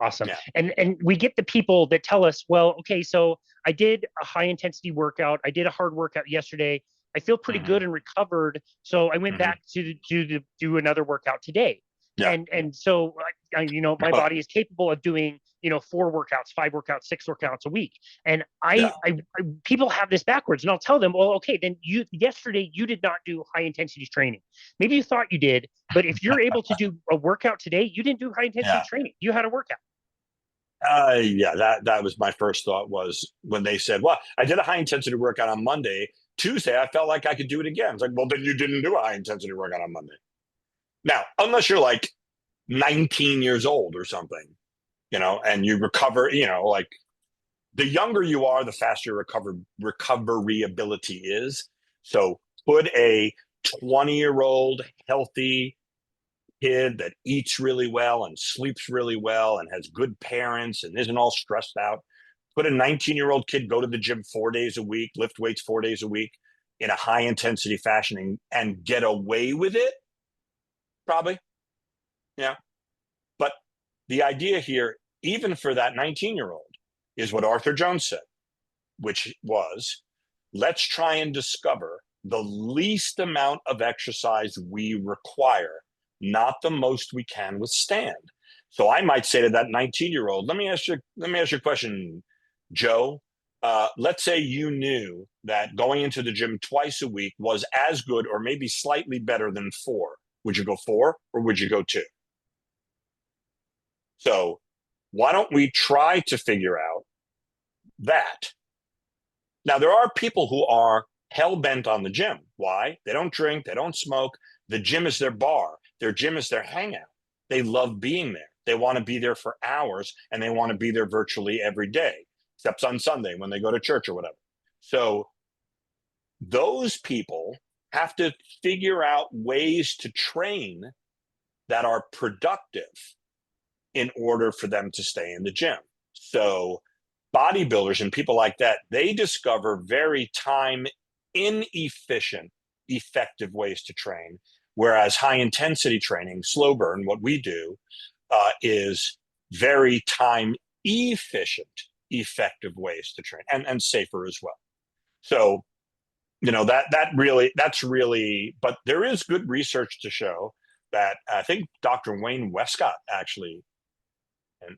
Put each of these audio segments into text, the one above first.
Awesome. Yeah. And we get the people that tell us, well, okay, so I did a high intensity workout. I did a hard workout yesterday. I feel pretty Hmm. good and recovered. So I went Hmm. back to do another workout today. Yeah. And so my But body is capable of doing, 4 workouts, 5 workouts, 6 workouts a week. And yeah. people have this backwards, and I'll tell them, well, okay, then yesterday you did not do high intensity training. Maybe you thought you did, but if you're able to do a workout today, you didn't do high intensity Yeah. training. You had a workout. Yeah, that was my first thought was when they said, well, I did a high intensity workout on Monday. Tuesday, I felt like I could do it again. It's like, well, then you didn't do a high intensity workout on Monday. Now, unless you're like 19 years old or something, and you recover, like the younger you are, the faster your recovery ability is. So put a 20-year-old healthy kid that eats really well and sleeps really well and has good parents and isn't all stressed out. Put a 19-year-old kid go to the gym 4 days a week, lift weights 4 days a week in a high intensity fashion and get away with it, probably. Yeah. But the idea here, even for that 19-year-old, is what Arthur Jones said, which was, let's try and discover the least amount of exercise we require, not the most we can withstand. So I might say to that 19-year-old, let me ask you a question, Joe. Let's say you knew that going into the gym twice a week was as good or maybe slightly better than 4. Would you go 4 or would you go 2? So why don't we try to figure out that? Now, there are people who are hell-bent on the gym. Why? They don't drink, they don't smoke. The gym is their bar. Their gym is their hangout. They love being there. They want to be there for hours, and they want to be there virtually every day, except on Sunday when they go to church or whatever. So those people have to figure out ways to train that are productive in order for them to stay in the gym. So bodybuilders and people like that, they discover very time inefficient, effective ways to train. Whereas high intensity training, slow burn, what we do is very time efficient, effective ways to train and safer as well. So, that's really, but there is good research to show that I think Dr. Wayne Westcott actually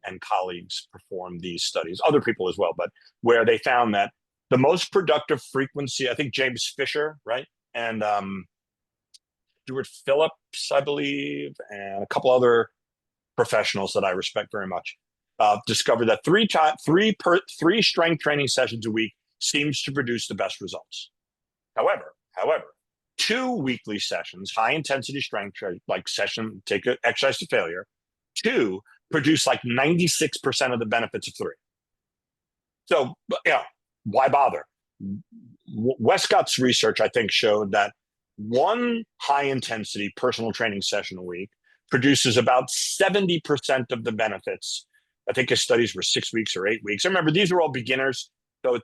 and colleagues performed these studies, other people as well, but where they found that the most productive frequency, I think James Fisher, right? And Stuart Phillips, I believe, and a couple other professionals that I respect very much, discovered that three strength training sessions a week seems to produce the best results. However, 2 weekly sessions, high intensity strength, like session, take an exercise to failure, 2 produce like 96% of the benefits of 3. So, why bother? Westcott's research, I think, showed that 1 high intensity personal training session a week produces about 70% of the benefits. I think his studies were 6 weeks or 8 weeks. I remember these are all beginners, so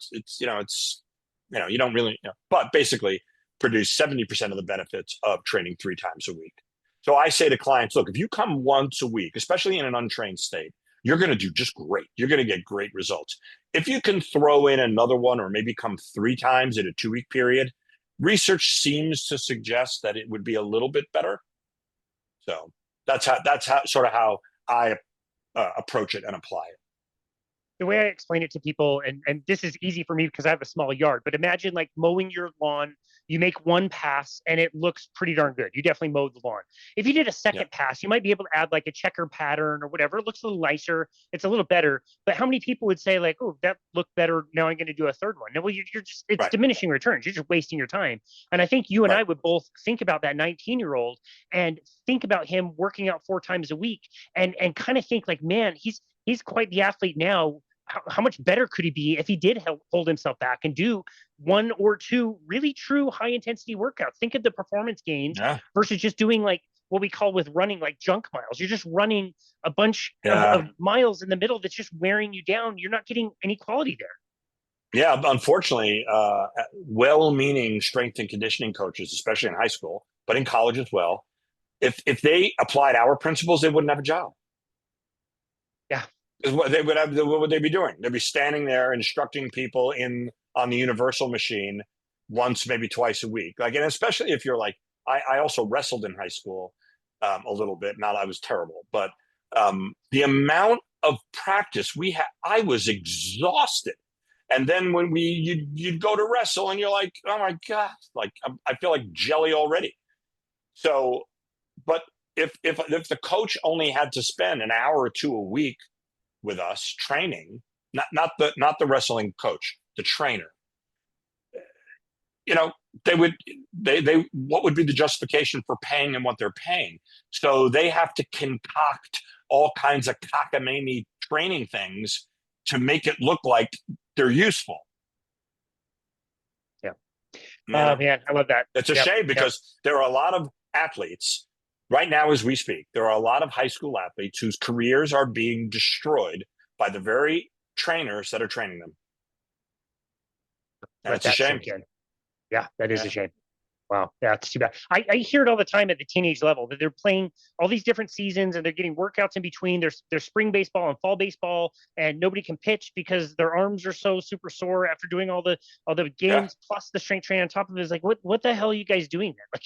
you don't really, but basically produce 70% of the benefits of training 3 times a week. So I say to clients, look, if you come once a week, especially in an untrained state, you're going to do just great. You're going to get great results. If you can throw in another one or maybe come 3 times in a 2-week period, research seems to suggest that it would be a little bit better. So that's how I approach it and apply it. The way I explain it to people, and this is easy for me because I have a small yard, but imagine like mowing your lawn. You make 1 pass and it looks pretty darn good. You definitely mowed the lawn. If you did a Yeah. second pass, you might be able to add like a checker pattern or whatever. It looks a little nicer. It's a little better. But how many people would say like, oh, that looked better. Now I'm going to do a third one. No, well, you're just, it's Right. diminishing returns. You're just wasting your time. And I think you and Right. I would both think about that 19-year-old and think about him working out 4 times a week and kind of think like, man, he's quite the athlete now. How much better could he be if he did hold himself back and do 1 or 2 really true high intensity workouts? Think of the performance gains versus just doing like what we call with running like junk miles. You're just running a bunch of miles in the middle that's just wearing you down. You're not getting any quality there. Yeah, unfortunately, well-meaning strength and conditioning coaches, especially in high school, but in college as well, if they applied our principles, they wouldn't have a job. Yeah. What they would have, what would they be doing? They'd be standing there instructing people on the universal machine once, maybe twice a week. Like, and especially if you're like, I also wrestled in high school a little bit. Not I was terrible, but the amount of practice we had, I was exhausted. And then when you'd go to wrestle and you're like, oh my God, like I feel like jelly already. So, but if the coach only had to spend an hour or two a week with us training, not the wrestling coach, the trainer, you know, they what would be the justification for paying them what they're paying? So they have to concoct all kinds of cockamamie training things to make it look like they're useful. Yeah. Oh man, I love that. It's a shame because there are a lot of athletes right now as we speak. There are a lot of high school athletes whose careers are being destroyed by the very trainers that are training them. That's a shame. Yeah, that is a shame. Wow. Yeah, it's too bad. I hear it all the time at the teenage level that they're playing all these different seasons and they're getting workouts in between. There's spring baseball and fall baseball, and nobody can pitch because their arms are so super sore after doing all the games plus the strength training on top of it. Is like, what the hell are you guys doing there?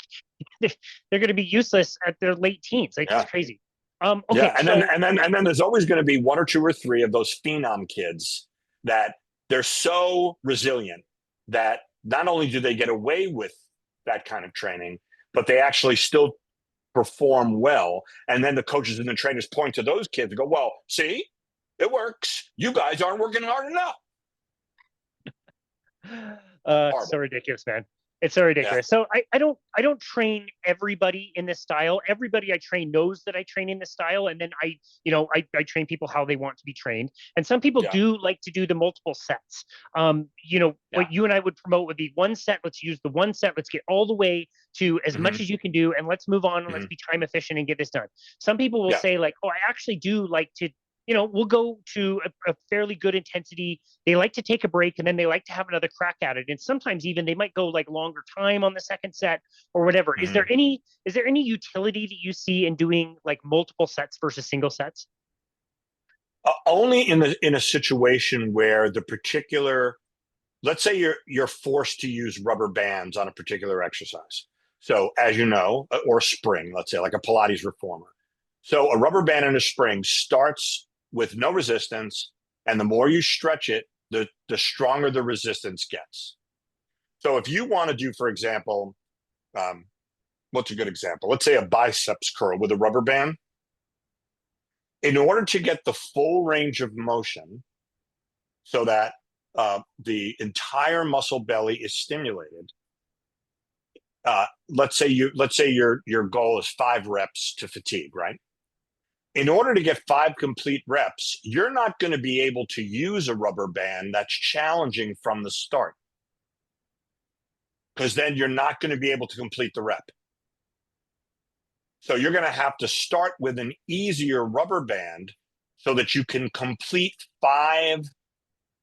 Like, they're going to be useless at their late teens. Like, it's crazy. Okay. Yeah, and then there's always going to be one or two or three of those phenom kids that they're so resilient that not only do they get away with that kind of training, but they actually still perform well. And then the coaches and the trainers point to those kids and go, well, see, it works. You guys aren't working hard enough. It's so ridiculous, man. It's so ridiculous. So I don't train everybody in this style. Everybody I train knows that I train in this style. And then I train people how they want to be trained. And some people do like to do the multiple sets. What you and I would promote would be one set. Let's use the one set. Let's get all the way to as much as you can do. And let's move on. And let's be time efficient and get this done. Some people will say like, oh, I actually do like to, we'll go to a fairly good intensity. They like to take a break and then they like to have another crack at it. And sometimes even they might go like longer time on the second set or whatever. Is there any utility that you see in doing like multiple sets versus single sets? Only in a situation where the particular, let's say you're forced to use rubber bands on a particular exercise. So as you know, or spring, let's say like a Pilates reformer. So a rubber band and a spring starts with no resistance, and the more you stretch it, the stronger the resistance gets. So if you want to do, for example, what's a good example? Let's say a biceps curl with a rubber band. In order to get the full range of motion so that the entire muscle belly is stimulated, let's say your goal is 5 reps to fatigue, right? In order to get 5 complete reps, you're not going to be able to use a rubber band that's challenging from the start, because then you're not going to be able to complete the rep. So you're going to have to start with an easier rubber band so that you can complete 5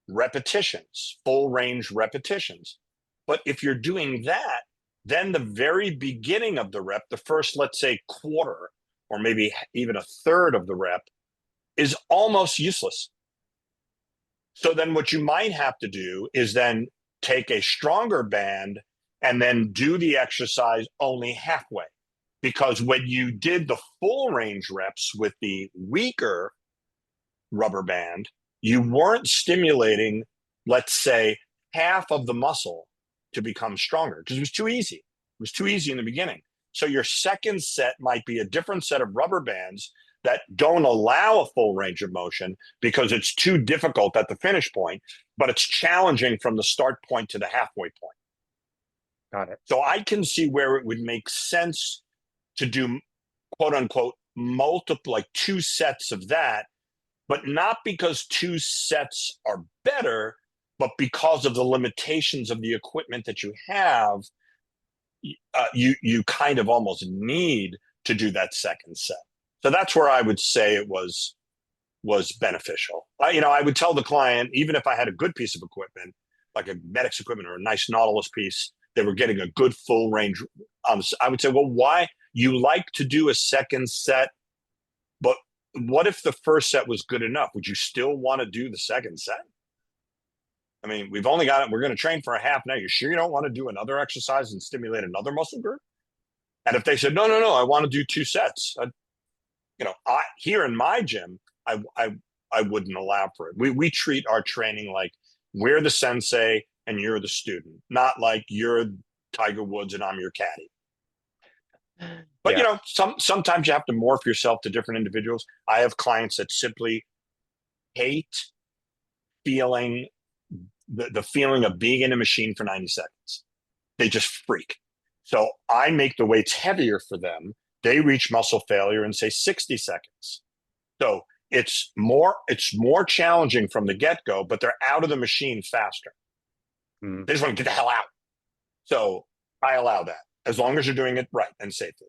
repetitions, full range repetitions. But if you're doing that, then the very beginning of the rep, the first, let's say, quarter, or maybe even a third of the rep, is almost useless. So then what you might have to do is then take a stronger band and then do the exercise only halfway. Because when you did the full range reps with the weaker rubber band, you weren't stimulating, let's say, half of the muscle to become stronger, because it was too easy. It was too easy in the beginning. So your second set might be a different set of rubber bands that don't allow a full range of motion because it's too difficult at the finish point, but it's challenging from the start point to the halfway point. Got it. So I can see where it would make sense to do, quote unquote, multiple, like 2 sets of that, but not because 2 sets are better, but because of the limitations of the equipment that you have. You kind of almost need to do that second set. So that's where I would say it was beneficial. I would tell the client, even if I had a good piece of equipment, like a Medix equipment or a nice Nautilus piece, they were getting a good full range. I would say, well, why you like to do a second set, but what if the first set was good enough? Would you still want to do the second set? I mean, we've only got it. We're going to train for a half now. You sure you don't want to do another exercise and stimulate another muscle group? And if they said, no, I want to do 2 sets, here in my gym, I wouldn't allow for it. We treat our training like we're the sensei and you're the student, not like you're Tiger Woods and I'm your caddy. But sometimes you have to morph yourself to different individuals. I have clients that simply hate feeling the feeling of being in a machine for 90 seconds. They just freak. So I make the weights heavier for them. They reach muscle failure in, say, 60 seconds. So it's more challenging from the get-go, but they're out of the machine faster. They just want to get the hell out. So I allow that as long as you're doing it right and safely.